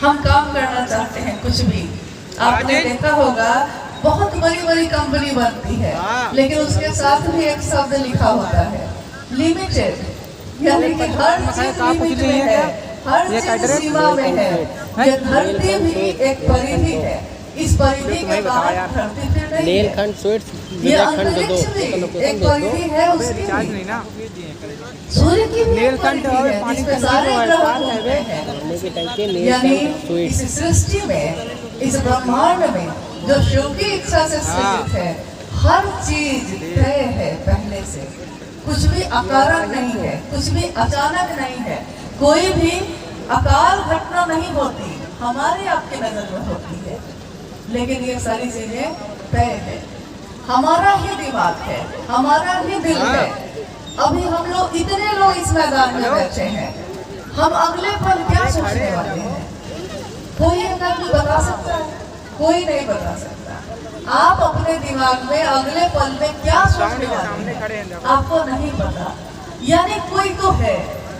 हम काम करना चाहते हैं कुछ भी, आपने देखा होगा बहुत बड़ी बड़ी कंपनी बनती है, लेकिन उसके साथ भी एक शब्द लिखा होता है लिमिटेड, यानी कि हर चीज लिमिट में है, हर चीज सीमा में है। ये धरती भी एक परिधि है, इस परिधि के बाहर धरती फिर नहीं है। ये अंतरिक्ष भी एक परिधि है, उसकी सूर्य की भी एक परिधि है जिसमें सारे ग्रह घूमते हैं। यानी इस सृष्टि में, इस ब्रह्मांड में जो शिव की इच्छा से सृजित है, हर चीज तय है पहले से, कुछ भी अकारण नहीं है, कुछ भी अचानक नहीं है, कोई भी अकाल घटना नहीं होती, हमारे आपकी नजर में होती है, लेकिन ये सारी चीजें तय है। हमारा ही दिमाग है, हमारा ही दिल है। अभी हम लोग इतने लोग इस मैदान में बैठे हैं, हम अगले पल क्या सोचने वाले हैं कोई एक आदमी बता सकता है? कोई नहीं बता सकता। आप अपने दिमाग में अगले पल में क्या सोचने वाले हैं आपको नहीं पता। यानी कोई तो है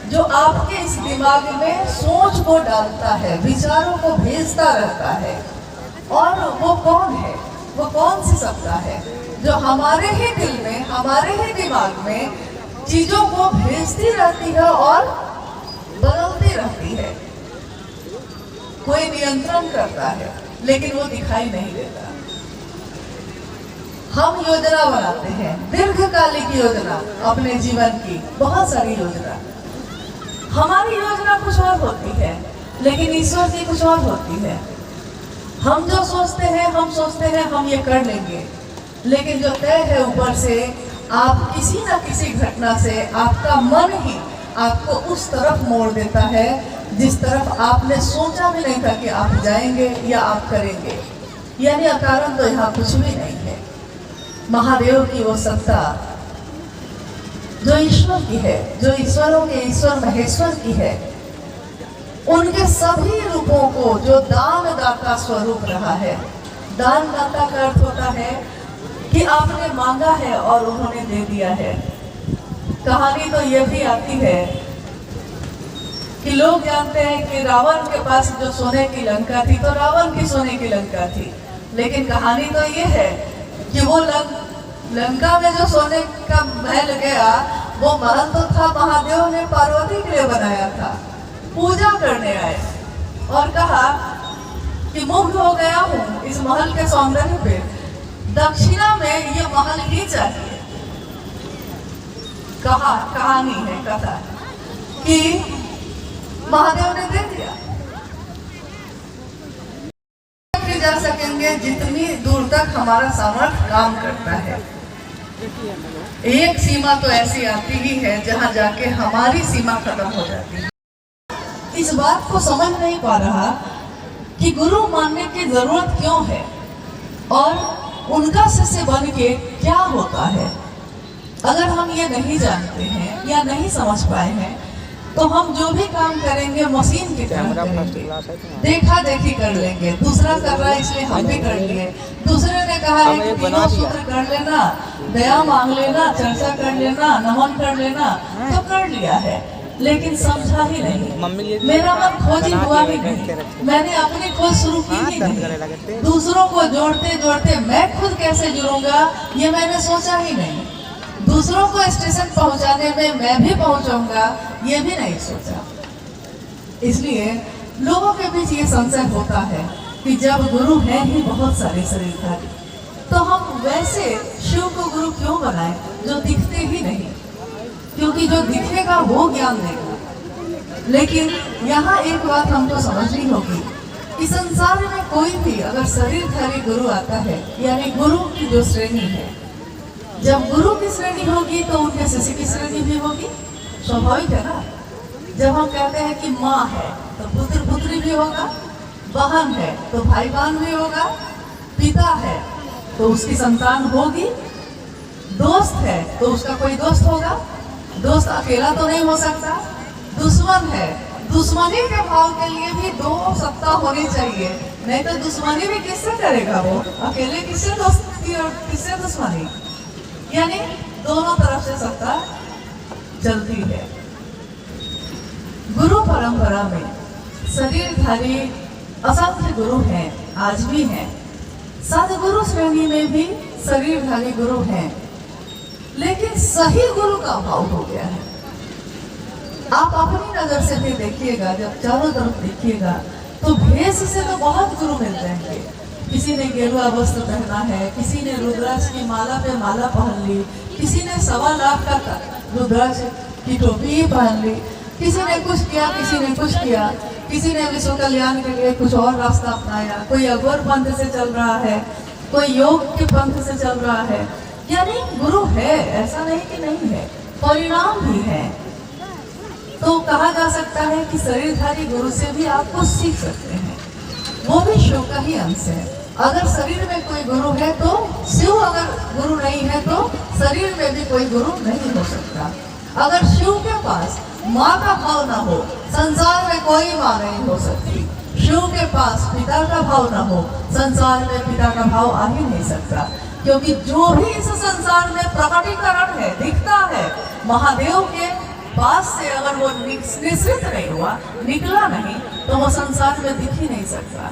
जो आपके इस दिमाग में सोच को डालता है, विचारों को भेजता रहता है, और वो कौन है? वो कौन सी सत्ता है जो हमारे ही दिल में, हमारे ही दिमाग में चीजों को भेजती रहती है और बदलती रहती है? कोई नियंत्रण करता है, लेकिन वो दिखाई नहीं देता। हम योजना बनाते हैं, दीर्घकालिक योजना अपने जीवन की, बहुत सारी योजना। हमारी योजना कुछ और होती है, लेकिन ईश्वर की कुछ और होती है। हम जो सोचते हैं, हम सोचते हैं हम ये कर लेंगे, लेकिन जो तय है ऊपर से, आप किसी न किसी घटना से आपका मन ही आपको उस तरफ मोड़ देता है जिस तरफ आपने सोचा भी नहीं था कि आप जाएंगे या आप करेंगे। यानी अकारण तो यहाँ कुछ भी नहीं है। महादेव की वो सत्ता जो ईश्वर की है, जो ईश्वरों के ईश्वर महेश्वर की है, उनके सभी रूपों को जो दानदाता स्वरूप रहा है। दानदाता का अर्थ होता है कि आपने मांगा है और उन्होंने दे दिया है। कहानी तो ये भी आती है कि लोग जानते हैं कि रावण के पास जो सोने की लंका थी, तो रावण की सोने की लंका थी, लेकिन कहानी तो ये है कि वो लंका में जो सोने का महल गया, वो महल तो था महादेव ने पार्वती के लिए बनाया था। पूजा करने आए और कहा कि मुग्ध हो गया हूँ इस महल के सौंदर्य पे, दक्षिणा में ये महल ही चाहिए। कहानी है, कथा कि महादेव ने दे दिया। जा सकेंगे जितनी दूर तक हमारा सामर्थ्य काम करता है। एक सीमा तो ऐसी आती ही है जहां जाके हमारी सीमा खत्म हो जाती है। इस बात को समझ नहीं पा रहा कि गुरु मानने की जरूरत क्यों है और उनका शिष्य बन के क्या होता है। अगर हम ये नहीं जानते हैं या नहीं समझ पाए हैं, तो हम जो भी काम करेंगे मशीन की तरह करेंगे, देखा देखी कर लेंगे। दूसरा कर रहा है इसलिए हम भी कर लिए, दूसरे ने कहा है कि तीनों सूत्र कर लेना, दया मांग लेना, चर्चा कर लेना, नमन कर लेना, तो कर लिया है, लेकिन समझा ही नहीं। मेरा मन खोजी हुआ ही नहीं, मैंने अपनी खोज शुरू की ही नहीं। दूसरों को जोड़ते जोड़ते मैं खुद कैसे जुड़ूंगा ये मैंने सोचा ही नहीं। दूसरों को स्टेशन पहुंचाने में मैं भी पहुंचाऊंगा ये भी नहीं सोचा। इसलिए लोगों के बीच ये संशय होता है कि जब गुरु है ही बहुत सारे शरीरधारी, तो हम वैसे शिव को गुरु क्यों बनाएं जो दिखते ही नहीं, क्योंकि जो दिखेगा वो ज्ञान देगा। लेकिन यहाँ एक बात हमको समझनी होगी कि संसार में कोई भी अगर शरीरधारी गुरु आता है, यानी गुरु की जो श्रेणी है, जब गुरु की श्रेणी होगी तो उनके शिष्य की श्रेणी भी होगी। स्वाभाविक है ना। जब हम कहते हैं कि माँ है तो पुत्र पुत्री भी होगा, बहन है तो भाई बहन भी होगा, पिता है तो उसकी संतान होगी, दोस्त है तो उसका कोई दोस्त होगा, दोस्त अकेला तो नहीं हो सकता, दुश्मन है, दुश्मनी के भाव के लिए भी दो सत्ता होनी चाहिए, नहीं तो दुश्मनी भी किससे करेगा वो, अकेले किससे दोस्ती और किससे दुश्मनी। यानी दोनों तरफ से सत्ता चलती है। गुरु परंपरा में शरीरधारी असंख्य गुरु हैं, आज भी हैं। सदगुरु श्रेणी में भी शरीरधारी गुरु हैं, लेकिन सही गुरु का अभाव हो गया है। आप अपनी नजर से भी देखिएगा, जब चारों तरफ देखिएगा तो भेष से तो बहुत गुरु मिल जाएंगे। किसी ने गेरुआ वस्त्र पहना है, किसी ने रुद्राक्ष की माला पे माला पहन ली, किसी ने 1.25 लाख का रुद्राक्ष की टोपी पहन ली, किसी ने कुछ किया, किसी ने कुछ किया, किसी ने विश्व कल्याण के लिए कुछ और रास्ता अपनाया, कोई अघोर पंथ से चल रहा है, कोई योग के पंथ से चल रहा है। यानी गुरु है, ऐसा नहीं कि नहीं है, परिणाम भी है। तो कहा जा सकता है कि शरीरधारी गुरु से भी आप कुछ सीख सकते हैं, वो भी शिव का ही अंश है। अगर शरीर में कोई गुरु है तो शिव, अगर गुरु नहीं है तो शरीर में भी कोई गुरु नहीं हो सकता। अगर शिव के पास माँ का भाव ना हो, संसार में कोई माँ नहीं हो सकती। शिव के पास पिता का भाव ना हो, संसार में पिता का भाव आ ही नहीं सकता। क्योंकि जो भी इस संसार में प्रकटीकरण है, दिखता है, महादेव के पास से अगर वो निश्चित नहीं हुआ, निकला नहीं, तो वो संसार में दिख ही नहीं सकता।